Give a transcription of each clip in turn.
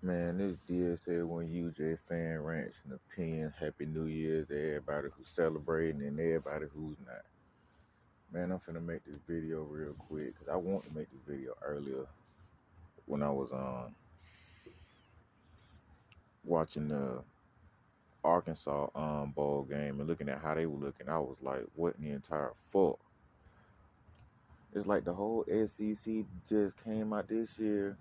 Man, this DSA one UGA fan ranch and opinion. Happy New Year to everybody who's celebrating and everybody who's not. Man, I'm finna make this video real quick because I want to make this video earlier when I was watching the Arkansas bowl game and looking at how they were looking. I was like, what in the entire fuck? It's like the whole SEC just came out this year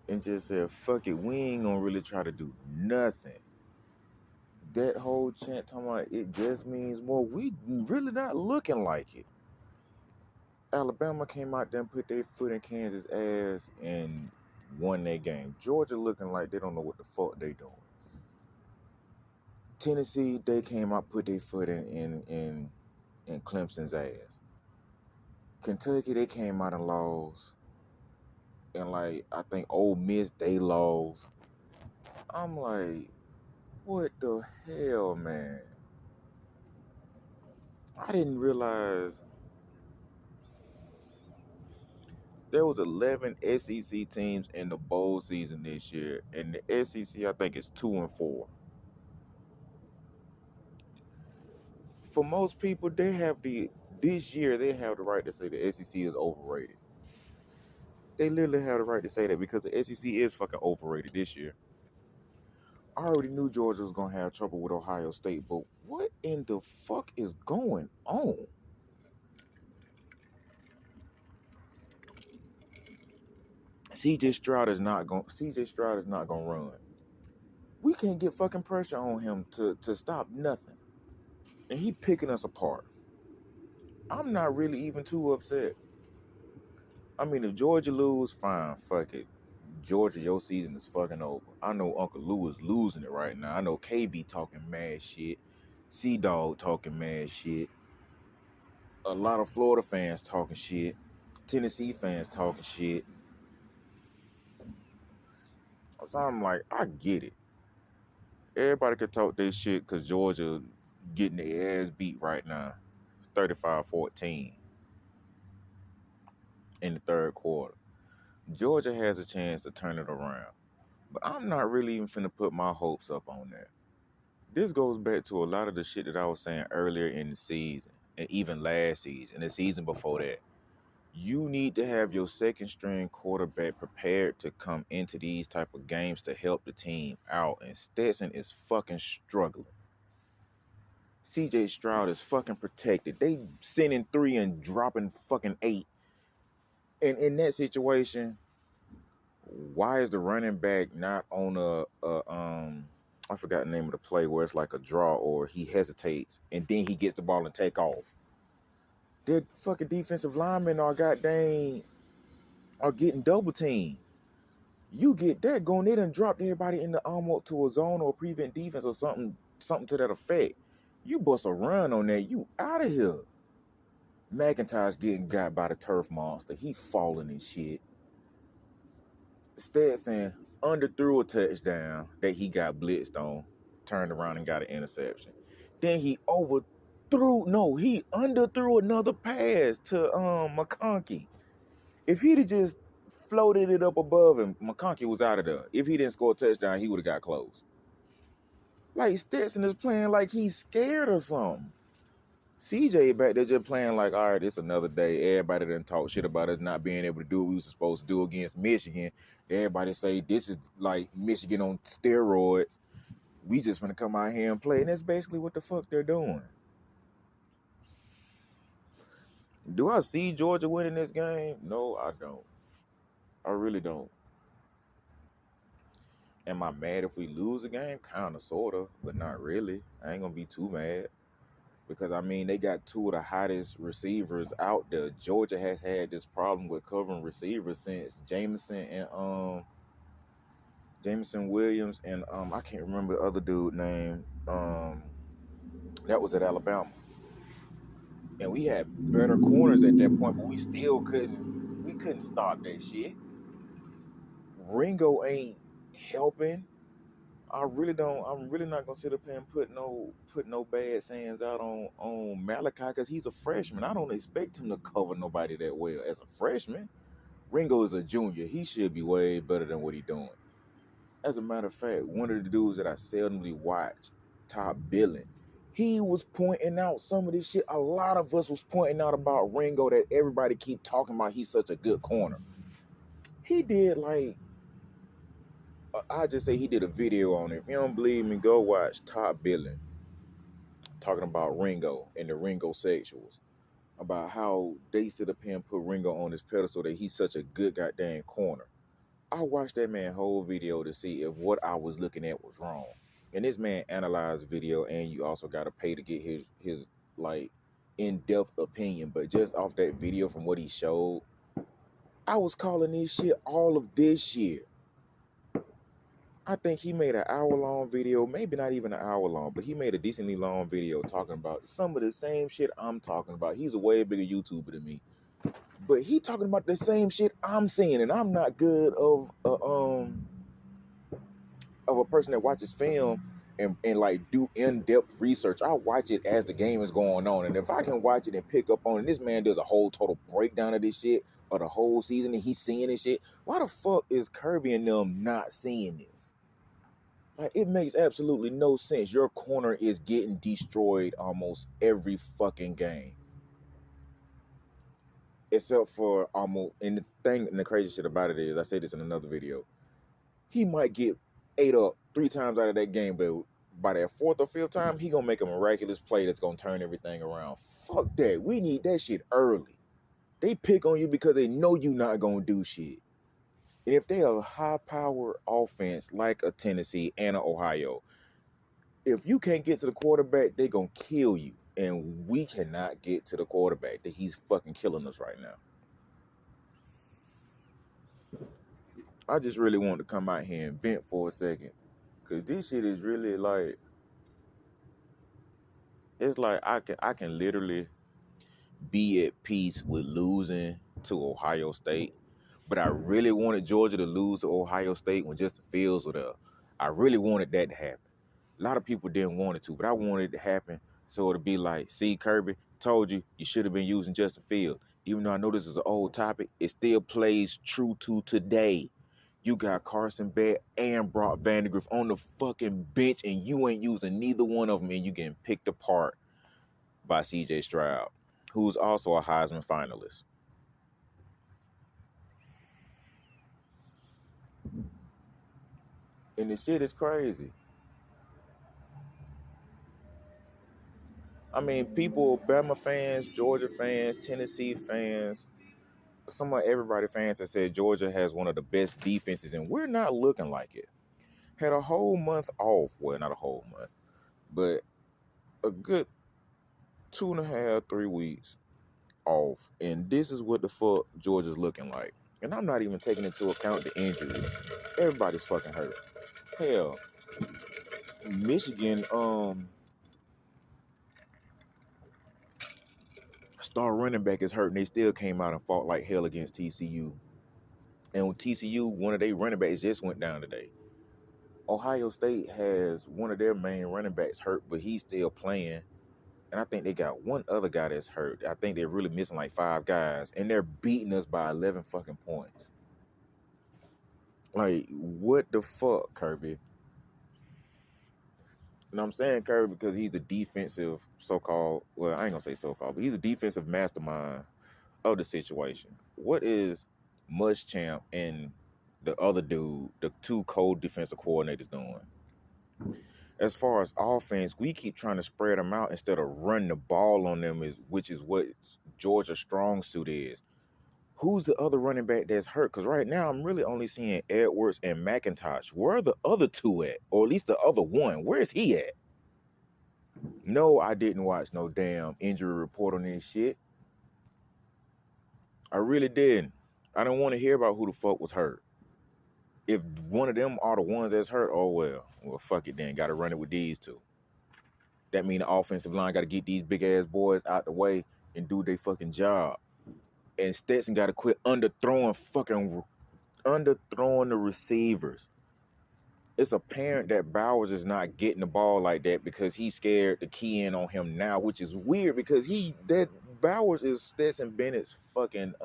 and just said, fuck it, we ain't gonna really try to do nothing. That whole chant talking about it just means more. We really not looking like it. Alabama came out there and put their foot in Kansas' ass and won their game. Georgia looking like they don't know what the fuck they doing. Tennessee, they came out, put their foot in Clemson's ass. Kentucky, they came out and lost. And like I think Ole Miss, they lost. I'm like, what the hell, man? I didn't realize there was 11 SEC teams in the bowl season this year, and the SEC I think is 2-4. For most people, this year they have the right to say the SEC is overrated. They literally have the right to say that because the SEC is fucking overrated this year. I already knew Georgia was gonna have trouble with Ohio State, but what in the fuck is going on? CJ Stroud is not gonna run. We can't get fucking pressure on him to stop nothing. And he picking us apart. I'm not really even too upset. I mean, if Georgia lose, fine, fuck it. Georgia, your season is fucking over. I know Uncle Lou is losing it right now. I know KB talking mad shit. C-Dog talking mad shit. A lot of Florida fans talking shit. Tennessee fans talking shit. So I'm like, I get it. Everybody could talk this shit because Georgia getting their ass beat right now. 35-14 in the third quarter. Georgia has a chance to turn it around. But I'm not really even finna put my hopes up on that. This goes back to a lot of the shit that I was saying earlier in the season, and even last season, and the season before that. You need to have your second string quarterback prepared to come into these type of games to help the team out. And Stetson is fucking struggling. CJ Stroud is fucking protected. They sending 3 and dropping fucking 8. And in that situation, why is the running back not on I forgot the name of the play where it's like a draw or he hesitates and then he gets the ball and take off? Their fucking defensive linemen are getting double teamed. You get that going, they done dropped everybody in the almost to a zone or prevent defense or something to that effect. You bust a run on that, you out of here. McIntyre's getting got by the turf monster. He falling and shit. Stetson underthrew a touchdown that he got blitzed on, turned around and got an interception. Then he underthrew another pass to McConkey. If he'd have just floated it up above him, McConkey was out of there. If he didn't score a touchdown, he would have got close. Like Stetson is playing like he's scared or something. CJ back there just playing like, all right, it's another day. Everybody done talk shit about us not being able to do what we was supposed to do against Michigan. Everybody say this is like Michigan on steroids. We just gonna come out here and play. And that's basically what the fuck they're doing. Do I see Georgia winning this game? No, I don't. I really don't. Am I mad if we lose a game? Kinda, sorta, but not really. I ain't gonna be too mad. Because, I mean, they got 2 of the hottest receivers out there. Georgia has had this problem with covering receivers since Jameson Williams and I can't remember the other dude name. That was at Alabama. And we had better corners at that point, but we still couldn't stop that shit. Ringo ain't helping. I'm really not gonna sit up here and put no bad sayings out on Malachi because he's a freshman. I don't expect him to cover nobody that well as a freshman. Ringo is a junior. He should be way better than what he's doing. As a matter of fact, one of the dudes that I seldomly watch, Top Billing, he was pointing out some of this shit a lot of us was pointing out about Ringo that everybody keep talking about he's such a good corner. He did like, I just say he did a video on it. If you don't believe me, go watch Top Billing talking about Ringo and the Ringo sexuals. About how they sit up here and put Ringo on his pedestal that he's such a good goddamn corner. I watched that man whole video to see if what I was looking at was wrong. And this man analyzed the video, and you also gotta pay to get his like in-depth opinion. But just off that video from what he showed, I was calling this shit all of this year. I think he made an hour-long video, maybe not even an hour long, but he made a decently long video talking about some of the same shit I'm talking about. He's a way bigger YouTuber than me. But he talking about the same shit I'm seeing, and I'm not good of a person that watches film and like do in-depth research. I watch it as the game is going on, and if I can watch it and pick up on it, this man does a whole total breakdown of this shit or the whole season, and he's seeing this shit. Why the fuck is Kirby and them not seeing this? Like, it makes absolutely no sense. Your corner is getting destroyed almost every fucking game. Except for almost, and the crazy shit about it is, I say this in another video, he might get 8 up 3 times out of that game, but by that 4th or 5th time, he gonna make a miraculous play that's gonna turn everything around. Fuck that. We need that shit early. They pick on you because they know you not gonna do shit. And if they are a high-power offense like a Tennessee and an Ohio, if you can't get to the quarterback, they gonna kill you. And we cannot get to the quarterback. That he's fucking killing us right now. I just really want to come out here and vent for a second. Cause this shit is really like, it's like I can literally be at peace with losing to Ohio State. But I really wanted Georgia to lose to Ohio State when Justin Fields was there. I really wanted that to happen. A lot of people didn't want it to, but I wanted it to happen so it'd be like, see, Kirby, told you should have been using Justin Fields. Even though I know this is an old topic, it still plays true to today. You got Carson Beck and Brock Vandagriff on the fucking bench, and you ain't using neither one of them, and you getting picked apart by C.J. Stroud, who's also a Heisman finalist. And the shit is crazy. I mean, people, Bama fans, Georgia fans, Tennessee fans, somewhat everybody fans that said Georgia has one of the best defenses, and we're not looking like it. Had a whole month off. Well, not a whole month, but a good 2.5, 3 weeks off. And this is what the fuck Georgia's looking like. And I'm not even taking into account the injuries. Everybody's fucking hurt. Hell, Michigan, star running back is hurt, and they still came out and fought like hell against TCU. And with TCU, one of their running backs just went down today. Ohio State has one of their main running backs hurt, but he's still playing. And I think they got one other guy that's hurt. I think they're really missing like 5 guys, and they're beating us by 11 fucking points. Like, what the fuck, Kirby? And I'm saying Kirby because he's the defensive so-called, well, I ain't gonna say so-called, but he's a defensive mastermind of the situation. What is Muschamp and the other dude, the 2 co-defensive coordinators, doing? As far as offense, we keep trying to spread them out instead of running the ball on them, which is what Georgia's strong suit is. Who's the other running back that's hurt? Because right now I'm really only seeing Edwards and McIntosh. Where are the other 2 at? Or at least the other one. Where is he at? No, I didn't watch no damn injury report on this shit. I really didn't. I don't want to hear about who the fuck was hurt. If one of them are the ones that's hurt, oh well. Well, fuck it then. Got to run it with these 2. That mean the offensive line got to get these big-ass boys out the way and do their fucking job. And Stetson got to quit underthrowing the receivers. It's apparent that Bowers is not getting the ball like that because he's scared to key in on him now, which is weird because Bowers is Stetson Bennett's fucking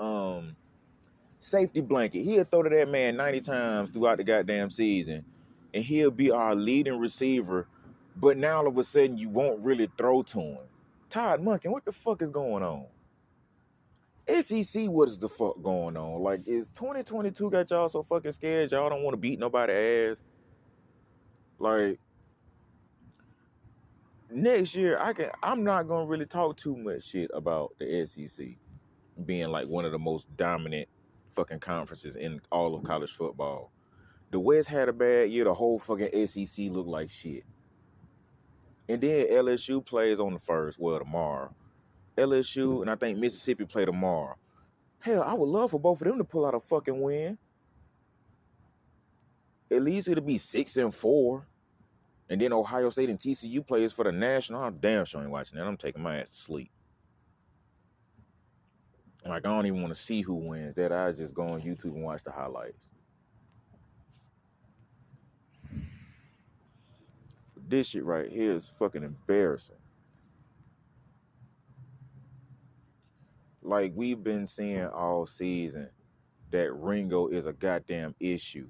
safety blanket. He'll throw to that man 90 times throughout the goddamn season. and he'll be our leading receiver, but now all of a sudden you won't really throw to him. Todd Monken, what the fuck is going on? SEC, what is the fuck going on? Like, is 2022 got y'all so fucking scared y'all don't want to beat nobody ass? Like, next year, I'm not gonna really talk too much shit about the SEC being like one of the most dominant fucking conferences in all of college football. The West had a bad year. The whole fucking SEC looked like shit. And then LSU plays on the first, well, tomorrow. LSU and I think Mississippi play tomorrow. Hell, I would love for both of them to pull out a fucking win. At least it'll be 6-4. And then Ohio State and TCU plays for the national. I'm damn sure ain't watching that. I'm taking my ass to sleep. Like, I don't even want to see who wins that. I just go on YouTube and watch the highlights. This shit right here is fucking embarrassing. Like, we've been seeing all season that Ringo is a goddamn issue.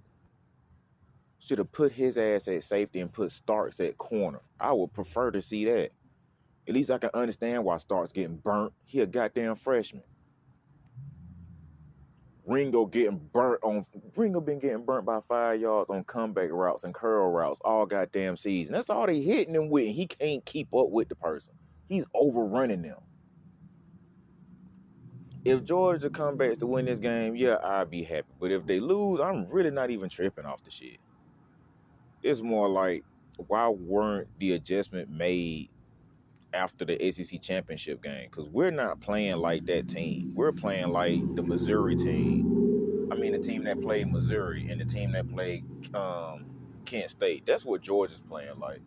Should have put his ass at safety and put Starks at corner. I would prefer to see that. At least I can understand why Starks getting burnt. He a goddamn freshman. Ringo been getting burnt by 5 yards on comeback routes and curl routes all goddamn season. That's all they hitting him with. He can't keep up with the person. He's overrunning them. If Georgia comes back to win this game, yeah, I'd be happy. But if they lose, I'm really not even tripping off the shit. It's more like, why weren't the adjustment made after the SEC championship game? Because we're not playing like that team. We're playing like the Missouri team. I mean, the team that played Missouri and the team that played Kent State. That's what Georgia's playing like.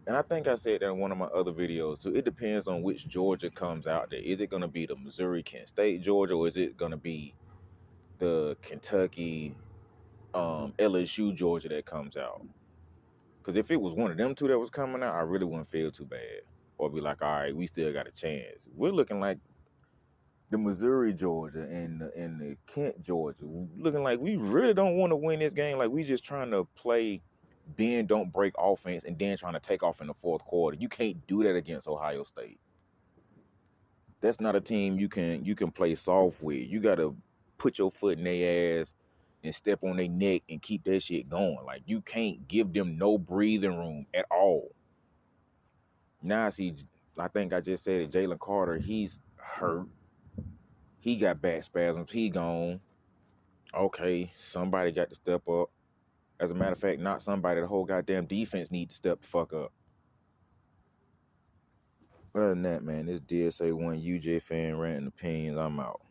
And I think I said that in one of my other videos too. It depends on which Georgia comes out there. Is it going to be the Missouri, Kent State Georgia, or is it going to be the Kentucky, LSU Georgia that comes out? Because if it was one of them two that was coming out, I really wouldn't feel too bad. Or be like, all right, we still got a chance. We're looking like the Missouri Georgia and the Kent Georgia. We're looking like we really don't want to win this game. Like, we just trying to play bend, don't break offense and then trying to take off in the fourth quarter. You can't do that against Ohio State. That's not a team you can play soft with. You got to put your foot in their ass and step on their neck and keep that shit going. Like, you can't give them no breathing room at all. Now, I think I just said it, Jalen Carter, he's hurt. He got back spasms. He gone. Okay, somebody got to step up. As a matter of fact, not somebody. The whole goddamn defense need to step the fuck up. Other than that, man, this DSA 1 UGA fan rant and opinions, I'm out.